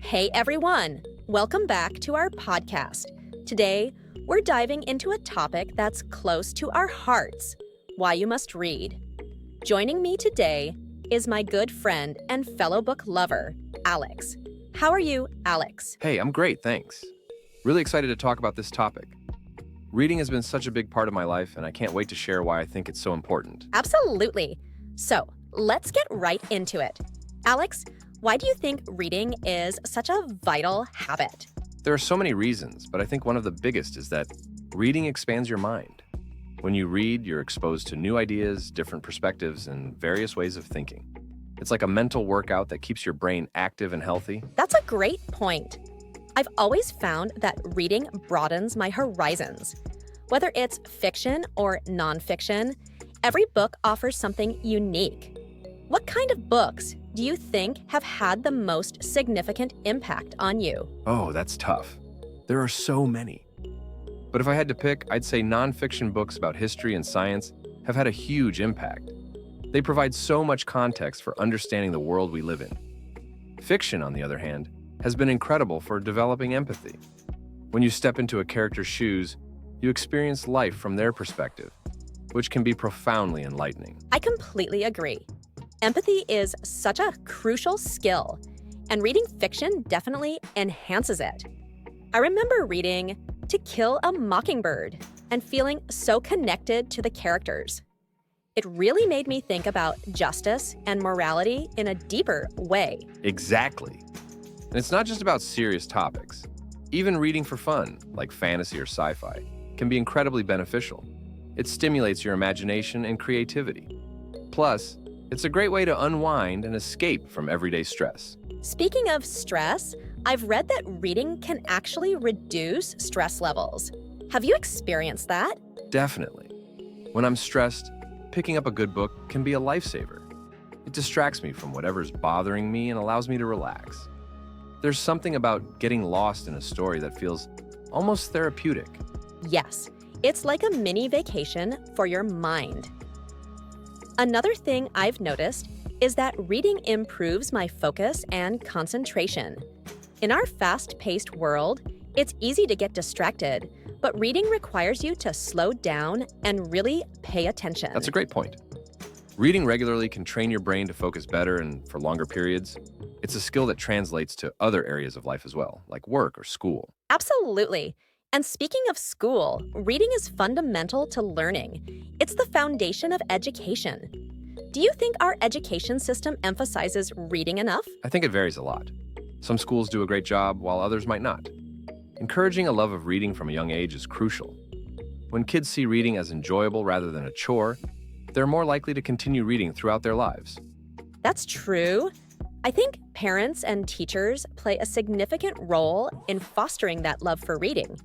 Hey everyone, welcome back to our podcast. Today, we're diving into a topic that's close to our hearts, why you must read. Joining me today is my good friend and fellow book lover, Alex. How are you, Alex? Hey, I'm great, thanks. Really excited to talk about this topic. Reading has been such a big part of my life, and I can't wait to share why I think it's so important. Absolutely. So, let's get right into it. Alex, why do you think reading is such a vital habit? There are so many reasons, but I think one of the biggest is that reading expands your mind. When you read, you're exposed to new ideas, different perspectives, and various ways of thinking. It's like a mental workout that keeps your brain active and healthy. That's a great point. I've always found that reading broadens my horizons. Whether it's fiction or nonfiction, every book offers something unique. What kind of books do you think have had the most significant impact on you? Oh, that's tough. There are so many. But if I had to pick, I'd say nonfiction books about history and science have had a huge impact. They provide so much context for understanding the world we live in. Fiction, on the other hand, has been incredible for developing empathy. When you step into a character's shoes, you experience life from their perspective, which can be profoundly enlightening. I completely agree. Empathy is such a crucial skill, and reading fiction definitely enhances it. I remember reading To Kill a Mockingbird and feeling so connected to the characters. It really made me think about justice and morality in a deeper way. Exactly. And it's not just about serious topics. Even reading for fun, like fantasy or sci-fi, can be incredibly beneficial. It stimulates your imagination and creativity. Plus, it's a great way to unwind and escape from everyday stress. Speaking of stress, I've read that reading can actually reduce stress levels. Have you experienced that? Definitely. When I'm stressed, picking up a good book can be a lifesaver. It distracts me from whatever's bothering me and allows me to relax. There's something about getting lost in a story that feels almost therapeutic. Yes, it's like a mini vacation for your mind. Another thing I've noticed is that reading improves my focus and concentration. In our fast-paced world, it's easy to get distracted, but reading requires you to slow down and really pay attention. That's a great point. Reading regularly can train your brain to focus better and for longer periods. It's a skill that translates to other areas of life as well, like work or school. Absolutely. And speaking of school, reading is fundamental to learning. It's the foundation of education. Do you think our education system emphasizes reading enough? I think it varies a lot. Some schools do a great job, while others might not. Encouraging a love of reading from a young age is crucial. When kids see reading as enjoyable rather than a chore, they're more likely to continue reading throughout their lives. That's true. I think parents and teachers play a significant role in fostering that love for reading.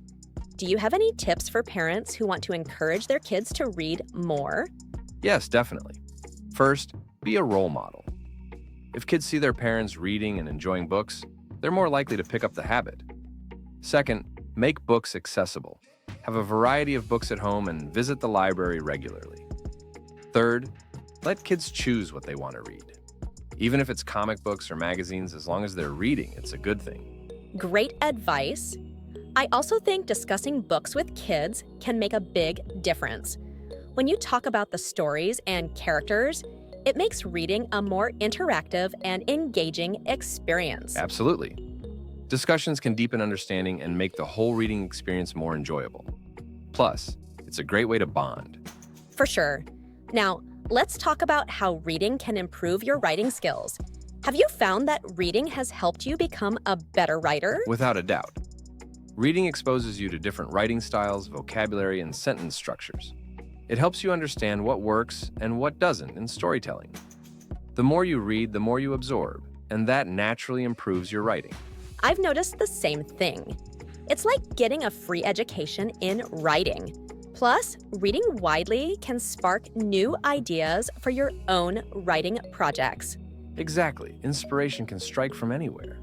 Do you have any tips for parents who want to encourage their kids to read more? Yes, definitely. First, be a role model. If kids see their parents reading and enjoying books, they're more likely to pick up the habit. Second, make books accessible. Have a variety of books at home and visit the library regularly. Third, let kids choose what they want to read. Even if it's comic books or magazines, as long as they're reading, it's a good thing. Great advice. I also think discussing books with kids can make a big difference. When you talk about the stories and characters, it makes reading a more interactive and engaging experience. Absolutely. Discussions can deepen understanding and make the whole reading experience more enjoyable. Plus, it's a great way to bond. For sure. Now, let's talk about how reading can improve your writing skills. Have you found that reading has helped you become a better writer? Without a doubt. Reading exposes you to different writing styles, vocabulary, and sentence structures. It helps you understand what works and what doesn't in storytelling. The more you read, the more you absorb, and that naturally improves your writing. I've noticed the same thing. It's like getting a free education in writing. Plus, reading widely can spark new ideas for your own writing projects. Exactly. Inspiration can strike from anywhere.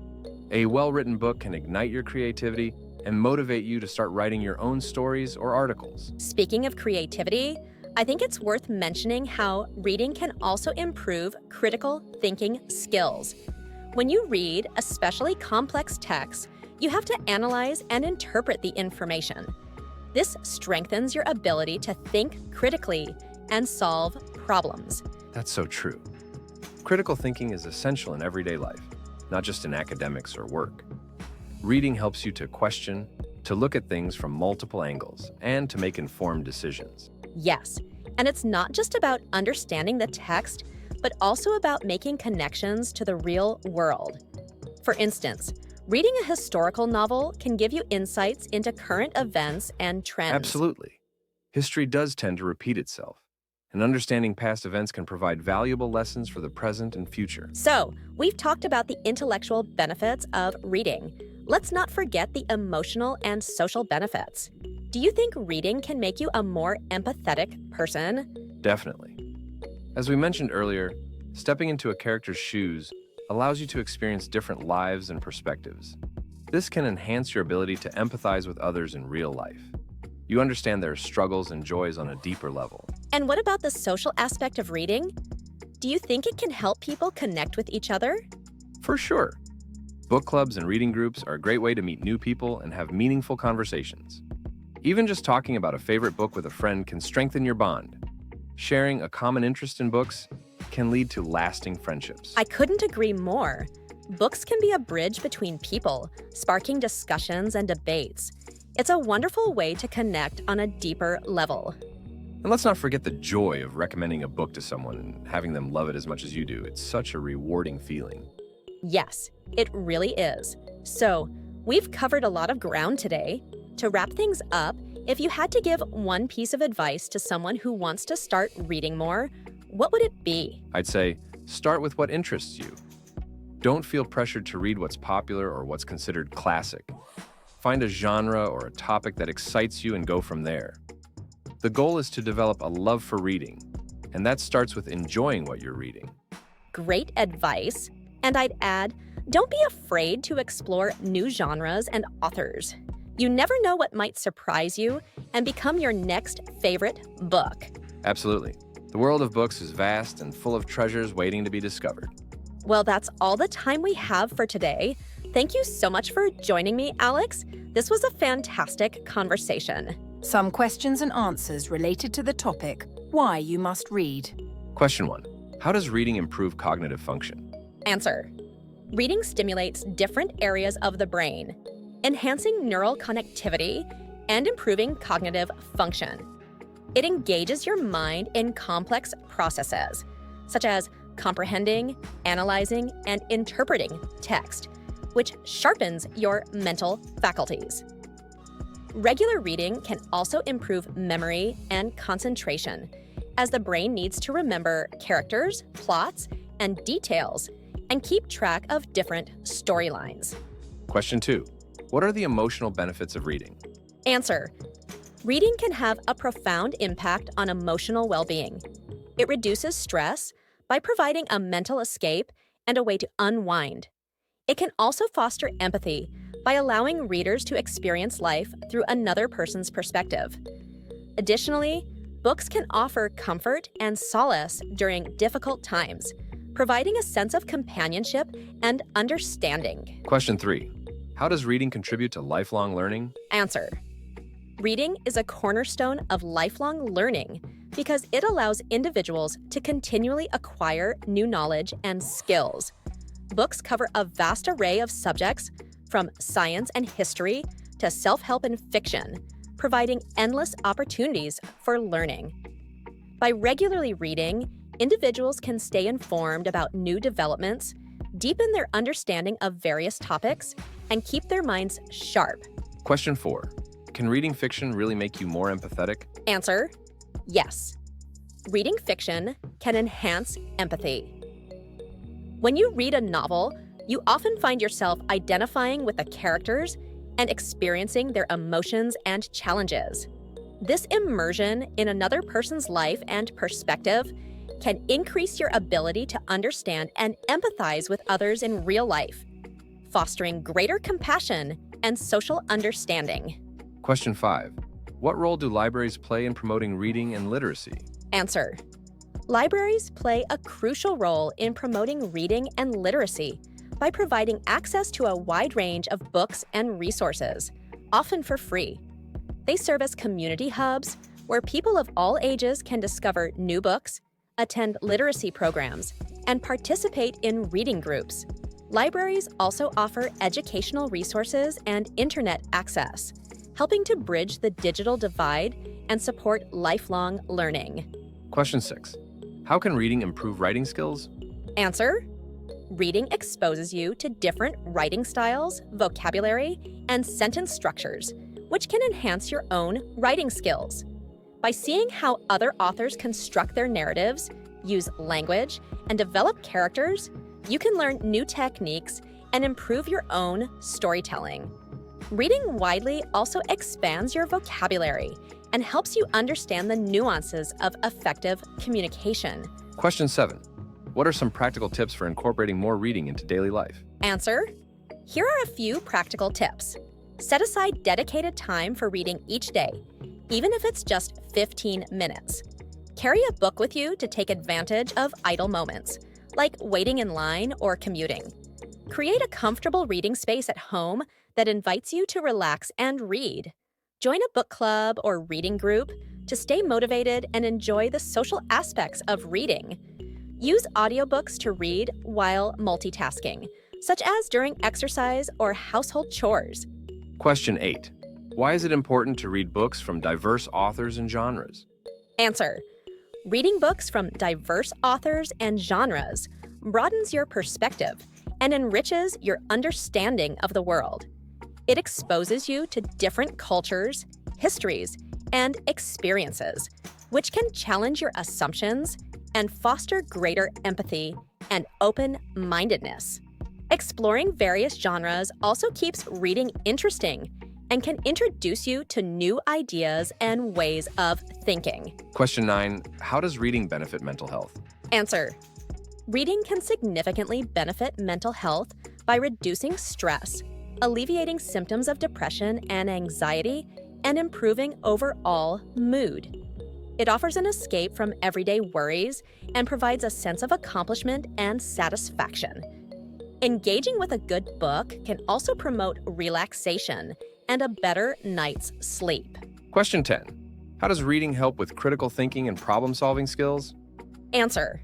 A well-written book can ignite your creativity and motivate you to start writing your own stories or articles. Speaking of creativity, I think it's worth mentioning how reading can also improve critical thinking skills. When you read, especially complex texts, you have to analyze and interpret the information. This strengthens your ability to think critically and solve problems. That's so true. Critical thinking is essential in everyday life, not just in academics or work. Reading helps you to question, to look at things from multiple angles, and to make informed decisions. Yes, and it's not just about understanding the text, but also about making connections to the real world. For instance, reading a historical novel can give you insights into current events and trends. Absolutely. History does tend to repeat itself, and understanding past events can provide valuable lessons for the present and future. So, we've talked about the intellectual benefits of reading. Let's not forget the emotional and social benefits. Do you think reading can make you a more empathetic person? Definitely. As we mentioned earlier, stepping into a character's shoes allows you to experience different lives and perspectives. This can enhance your ability to empathize with others in real life. You understand their struggles and joys on a deeper level. And what about the social aspect of reading? Do you think it can help people connect with each other? For sure. Book clubs and reading groups are a great way to meet new people and have meaningful conversations. Even just talking about a favorite book with a friend can strengthen your bond. Sharing a common interest in books can lead to lasting friendships. I couldn't agree more. Books can be a bridge between people, sparking discussions and debates. It's a wonderful way to connect on a deeper level. And let's not forget the joy of recommending a book to someone and having them love it as much as you do. It's such a rewarding feeling. Yes, it really is. So, we've covered a lot of ground today. To wrap things up, if you had to give one piece of advice to someone who wants to start reading more, what would it be? I'd say start with what interests you. Don't feel pressured to read what's popular or what's considered classic. Find a genre or a topic that excites you and go from there. The goal is to develop a love for reading, and that starts with enjoying what you're reading. Great advice. And I'd add, don't be afraid to explore new genres and authors. You never know what might surprise you and become your next favorite book. Absolutely. The world of books is vast and full of treasures waiting to be discovered. Well, that's all the time we have for today. Thank you so much for joining me, Alex. This was a fantastic conversation. Some questions and answers related to the topic, why you must read. Question 1. How does reading improve cognitive function? Answer. Reading stimulates different areas of the brain, enhancing neural connectivity and improving cognitive function. It engages your mind in complex processes, such as comprehending, analyzing, and interpreting text, which sharpens your mental faculties. Regular reading can also improve memory and concentration, as the brain needs to remember characters, plots, and details, and keep track of different storylines. Question 2. What are the emotional benefits of reading? Answer. Reading can have a profound impact on emotional well-being. It reduces stress by providing a mental escape and a way to unwind. It can also foster empathy by allowing readers to experience life through another person's perspective. Additionally, books can offer comfort and solace during difficult times, providing a sense of companionship and understanding. Question 3. How does reading contribute to lifelong learning? Answer. Reading is a cornerstone of lifelong learning because it allows individuals to continually acquire new knowledge and skills. Books cover a vast array of subjects, from science and history to self-help and fiction, providing endless opportunities for learning. By regularly reading, individuals can stay informed about new developments, deepen their understanding of various topics, and keep their minds sharp. Question 4. Can reading fiction really make you more empathetic? Answer. Yes. Reading fiction can enhance empathy. When you read a novel, you often find yourself identifying with the characters and experiencing their emotions and challenges. This immersion in another person's life and perspective can increase your ability to understand and empathize with others in real life, fostering greater compassion and social understanding. Question 5. What role do libraries play in promoting reading and literacy? Answer. Libraries play a crucial role in promoting reading and literacy by providing access to a wide range of books and resources, often for free. They serve as community hubs where people of all ages can discover new books, attend literacy programs, and participate in reading groups. Libraries also offer educational resources and internet access, helping to bridge the digital divide and support lifelong learning. Question 6. How can reading improve writing skills? Answer: reading exposes you to different writing styles, vocabulary, and sentence structures, which can enhance your own writing skills. By seeing how other authors construct their narratives, use language, and develop characters, you can learn new techniques and improve your own storytelling. Reading widely also expands your vocabulary and helps you understand the nuances of effective communication. Question 7. What are some practical tips for incorporating more reading into daily life? Answer: here are a few practical tips. Set aside dedicated time for reading each day, even if it's just 15 minutes. Carry a book with you to take advantage of idle moments, like waiting in line or commuting. Create a comfortable reading space at home that invites you to relax and read. Join a book club or reading group to stay motivated and enjoy the social aspects of reading. Use audiobooks to read while multitasking, such as during exercise or household chores. Question 8. Why is it important to read books from diverse authors and genres? Answer: reading books from diverse authors and genres broadens your perspective and enriches your understanding of the world. It exposes you to different cultures, histories, and experiences, which can challenge your assumptions and foster greater empathy and open-mindedness. Exploring various genres also keeps reading interesting and can introduce you to new ideas and ways of thinking. Question 9. How does reading benefit mental health? Answer: reading can significantly benefit mental health by reducing stress, alleviating symptoms of depression and anxiety, and improving overall mood. It offers an escape from everyday worries and provides a sense of accomplishment and satisfaction. Engaging with a good book can also promote relaxation and a better night's sleep. Question 10. How does reading help with critical thinking and problem-solving skills? Answer: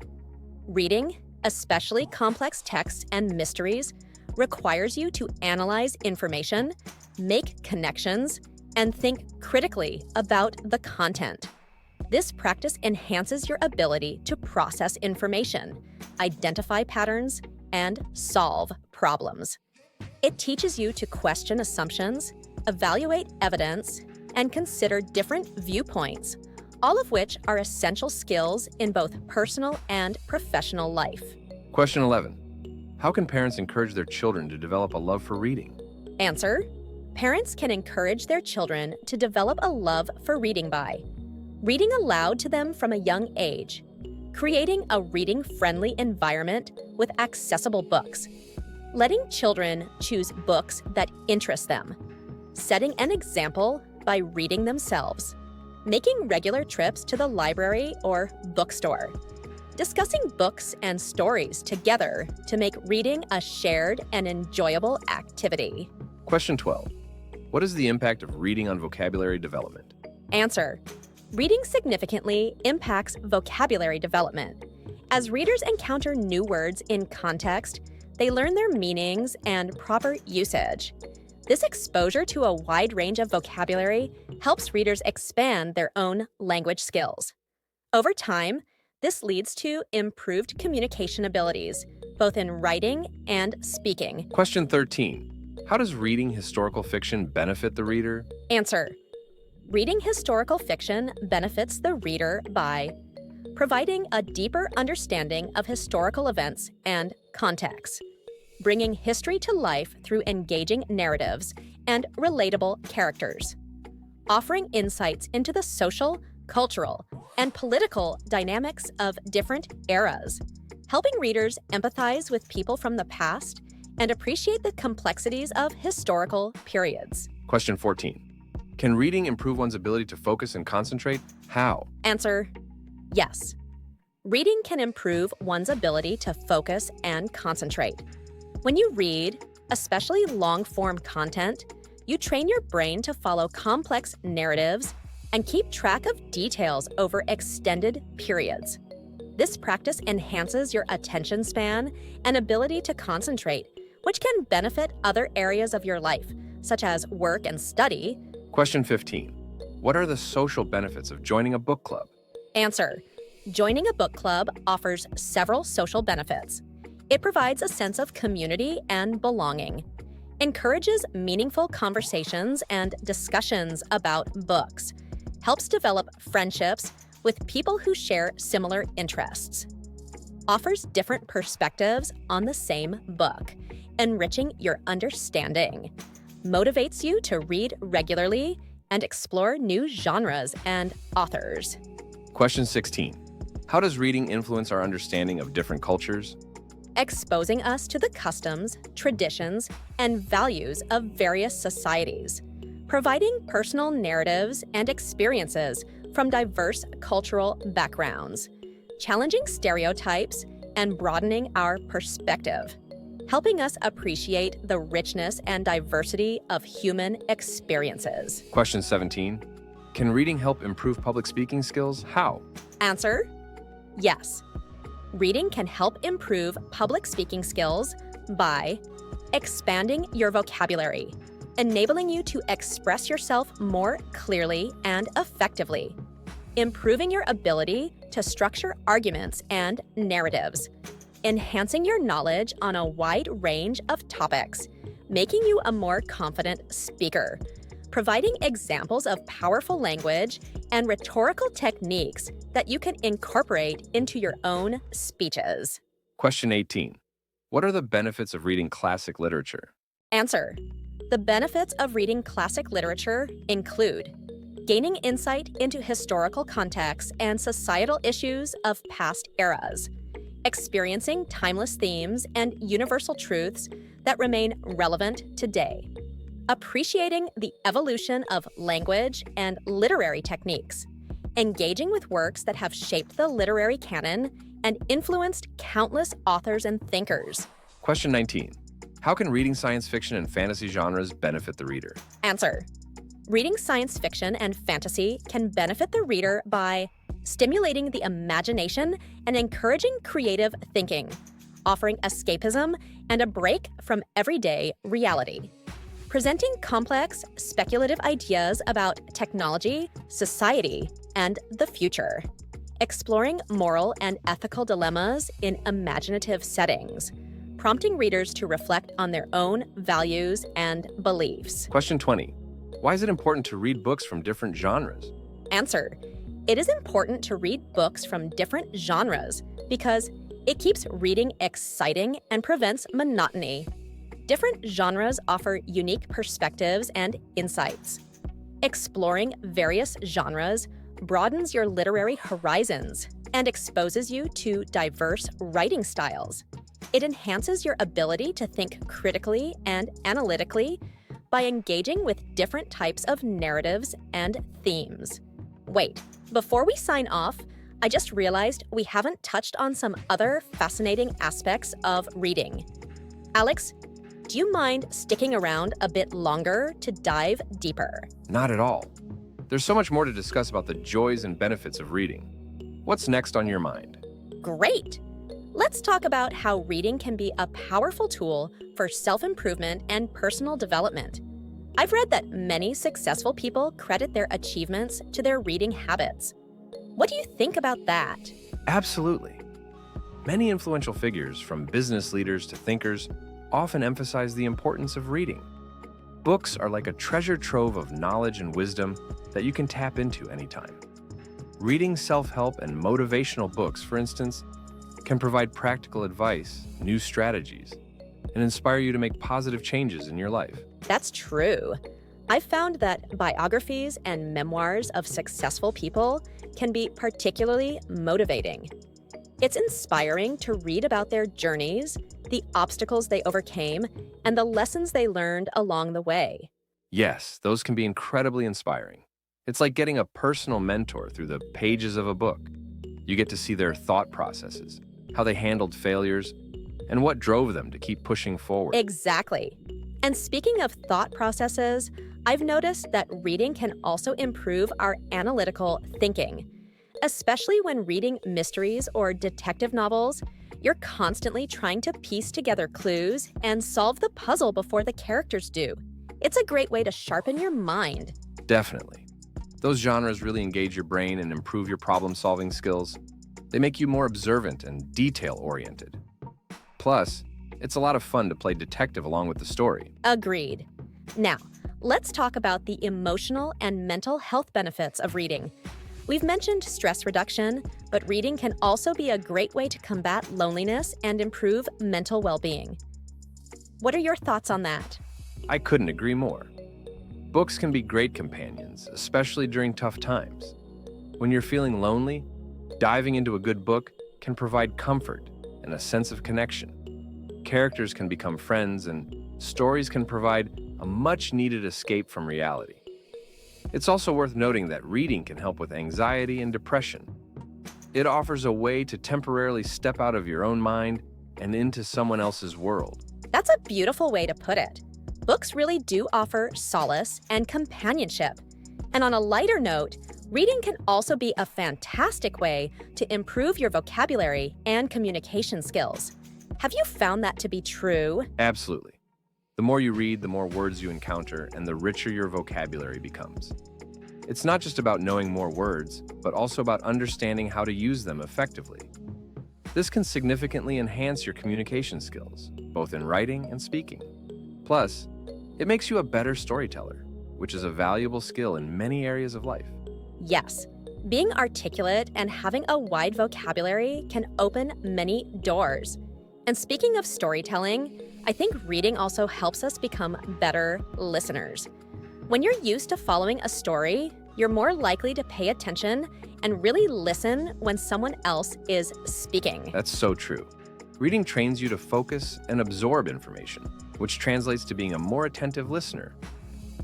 reading, especially complex texts and mysteries, requires you to analyze information, make connections, and think critically about the content. This practice enhances your ability to process information, identify patterns, and solve problems. It teaches you to question assumptions, evaluate evidence, and consider different viewpoints, all of which are essential skills in both personal and professional life. Question 11. How can parents encourage their children to develop a love for reading? Answer: parents can encourage their children to develop a love for reading by reading aloud to them from a young age, creating a reading-friendly environment with accessible books, letting children choose books that interest them, setting an example by reading themselves, making regular trips to the library or bookstore, discussing books and stories together to make reading a shared and enjoyable activity. Question 12. What is the impact of reading on vocabulary development? Answer: reading significantly impacts vocabulary development. As readers encounter new words in context, they learn their meanings and proper usage. This exposure to a wide range of vocabulary helps readers expand their own language skills. Over time, this leads to improved communication abilities, both in writing and speaking. Question 13. How does reading historical fiction benefit the reader? Answer: reading historical fiction benefits the reader by providing a deeper understanding of historical events and context, bringing history to life through engaging narratives and relatable characters, offering insights into the social, cultural, and political dynamics of different eras, helping readers empathize with people from the past and appreciate the complexities of historical periods. Question 14. Can reading improve one's ability to focus and concentrate? How? Answer: yes. Reading can improve one's ability to focus and concentrate. When you read, especially long-form content, you train your brain to follow complex narratives and keep track of details over extended periods. This practice enhances your attention span and ability to concentrate, which can benefit other areas of your life, such as work and study. Question 15. What are the social benefits of joining a book club? Answer: joining a book club offers several social benefits. It provides a sense of community and belonging, encourages meaningful conversations and discussions about books, helps develop friendships with people who share similar interests, offers different perspectives on the same book, enriching your understanding, motivates you to read regularly and explore new genres and authors. Question 16. How does reading influence our understanding of different cultures? Exposing us to the customs, traditions, and values of various societies, providing personal narratives and experiences from diverse cultural backgrounds, challenging stereotypes and broadening our perspective, helping us appreciate the richness and diversity of human experiences. Question 17. Can reading help improve public speaking skills? How? Answer: yes. Reading can help improve public speaking skills by expanding your vocabulary, enabling you to express yourself more clearly and effectively, improving your ability to structure arguments and narratives, enhancing your knowledge on a wide range of topics, making you a more confident speaker, providing examples of powerful language and rhetorical techniques that you can incorporate into your own speeches. Question 18. What are the benefits of reading classic literature? Answer: the benefits of reading classic literature include gaining insight into historical contexts and societal issues of past eras, experiencing timeless themes and universal truths that remain relevant today, appreciating the evolution of language and literary techniques, engaging with works that have shaped the literary canon and influenced countless authors and thinkers. Question 19. How can reading science fiction and fantasy genres benefit the reader? Answer: reading science fiction and fantasy can benefit the reader by stimulating the imagination and encouraging creative thinking, offering escapism and a break from everyday reality, presenting complex, speculative ideas about technology, society, and the future, exploring moral and ethical dilemmas in imaginative settings, prompting readers to reflect on their own values and beliefs. Question 20. Why is it important to read books from different genres? Answer: it is important to read books from different genres because it keeps reading exciting and prevents monotony. Different genres offer unique perspectives and insights. Exploring various genres broadens your literary horizons and exposes you to diverse writing styles. It enhances your ability to think critically and analytically by engaging with different types of narratives and themes. Wait, before we sign off, I just realized we haven't touched on some other fascinating aspects of reading. Alex, do you mind sticking around a bit longer to dive deeper? Not at all. There's so much more to discuss about the joys and benefits of reading. What's next on your mind? Great! Let's talk about how reading can be a powerful tool for self-improvement and personal development. I've read that many successful people credit their achievements to their reading habits. What do you think about that? Absolutely. Many influential figures, from business leaders to thinkers, often emphasize the importance of reading. Books are like a treasure trove of knowledge and wisdom that you can tap into anytime. Reading self-help and motivational books, for instance, can provide practical advice, new strategies, and inspire you to make positive changes in your life. That's true. I've found that biographies and memoirs of successful people can be particularly motivating. It's inspiring to read about their journeys, the obstacles they overcame, and the lessons they learned along the way. Yes, those can be incredibly inspiring. It's like getting a personal mentor through the pages of a book. You get to see their thought processes, how they handled failures, and what drove them to keep pushing forward. Exactly. And speaking of thought processes, I've noticed that reading can also improve our analytical thinking. Especially when reading mysteries or detective novels, you're constantly trying to piece together clues and solve the puzzle before the characters do. It's a great way to sharpen your mind. Definitely. Those genres really engage your brain and improve your problem-solving skills. They make you more observant and detail-oriented. Plus, it's a lot of fun to play detective along with the story. Agreed. Now, let's talk about the emotional and mental health benefits of reading. We've mentioned stress reduction, but reading can also be a great way to combat loneliness and improve mental well-being. What are your thoughts on that? I couldn't agree more. Books can be great companions, especially during tough times. When you're feeling lonely, diving into a good book can provide comfort and a sense of connection. Characters can become friends, and stories can provide a much-needed escape from reality. It's also worth noting that reading can help with anxiety and depression. It offers a way to temporarily step out of your own mind and into someone else's world. That's a beautiful way to put it. Books really do offer solace and companionship. And on a lighter note, reading can also be a fantastic way to improve your vocabulary and communication skills. Have you found that to be true? Absolutely. The more you read, the more words you encounter, and the richer your vocabulary becomes. It's not just about knowing more words, but also about understanding how to use them effectively. This can significantly enhance your communication skills, both in writing and speaking. Plus, it makes you a better storyteller, which is a valuable skill in many areas of life. Yes. Being articulate and having a wide vocabulary can open many doors. And speaking of storytelling, I think reading also helps us become better listeners. When you're used to following a story, you're more likely to pay attention and really listen when someone else is speaking. That's so true. Reading trains you to focus and absorb information, which translates to being a more attentive listener.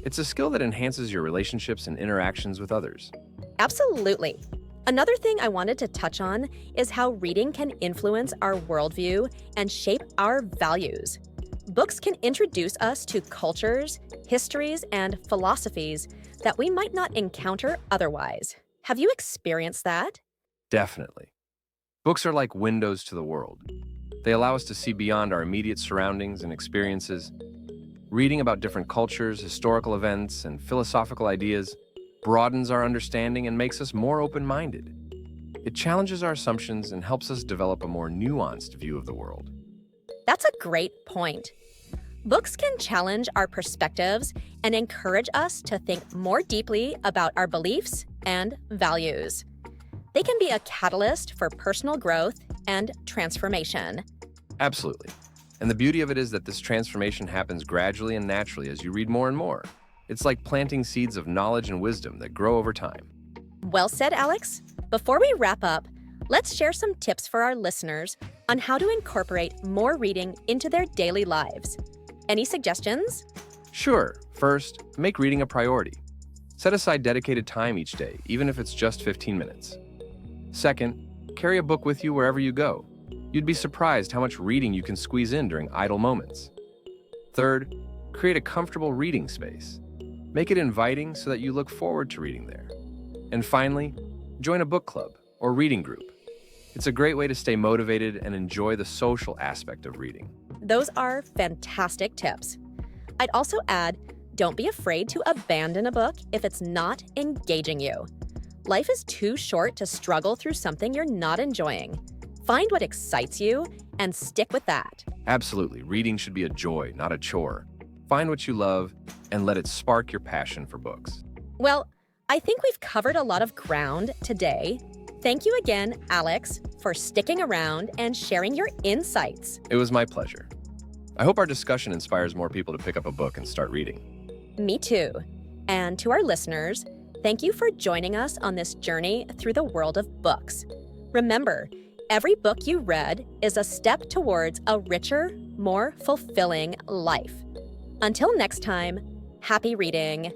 It's a skill that enhances your relationships and interactions with others. Absolutely. Another thing I wanted to touch on is how reading can influence our worldview and shape our values. Books can introduce us to cultures, histories, and philosophies that we might not encounter otherwise. Have you experienced that? Definitely. Books are like windows to the world. They allow us to see beyond our immediate surroundings and experiences. Reading about different cultures, historical events, and philosophical ideas broadens our understanding and makes us more open-minded. It challenges our assumptions and helps us develop a more nuanced view of the world. That's a great point. Books can challenge our perspectives and encourage us to think more deeply about our beliefs and values. They can be a catalyst for personal growth and transformation. Absolutely. And the beauty of it is that this transformation happens gradually and naturally as you read more and more. It's like planting seeds of knowledge and wisdom that grow over time. Well said, Alex. Before we wrap up, let's share some tips for our listeners on how to incorporate more reading into their daily lives. Any suggestions? Sure. First, make reading a priority. Set aside dedicated time each day, even if it's just 15 minutes. Second, carry a book with you wherever you go. You'd be surprised how much reading you can squeeze in during idle moments. Third, create a comfortable reading space. Make it inviting so that you look forward to reading there. And finally, join a book club or reading group. It's a great way to stay motivated and enjoy the social aspect of reading. Those are fantastic tips. I'd also add, don't be afraid to abandon a book if it's not engaging you. Life is too short to struggle through something you're not enjoying. Find what excites you and stick with that. Absolutely. Reading should be a joy, not a chore. Find what you love and let it spark your passion for books. Well, I think we've covered a lot of ground today. Thank you again, Alex, for sticking around and sharing your insights. It was my pleasure. I hope our discussion inspires more people to pick up a book and start reading. Me too. And to our listeners, thank you for joining us on this journey through the world of books. Remember, every book you read is a step towards a richer, more fulfilling life. Until next time, happy reading.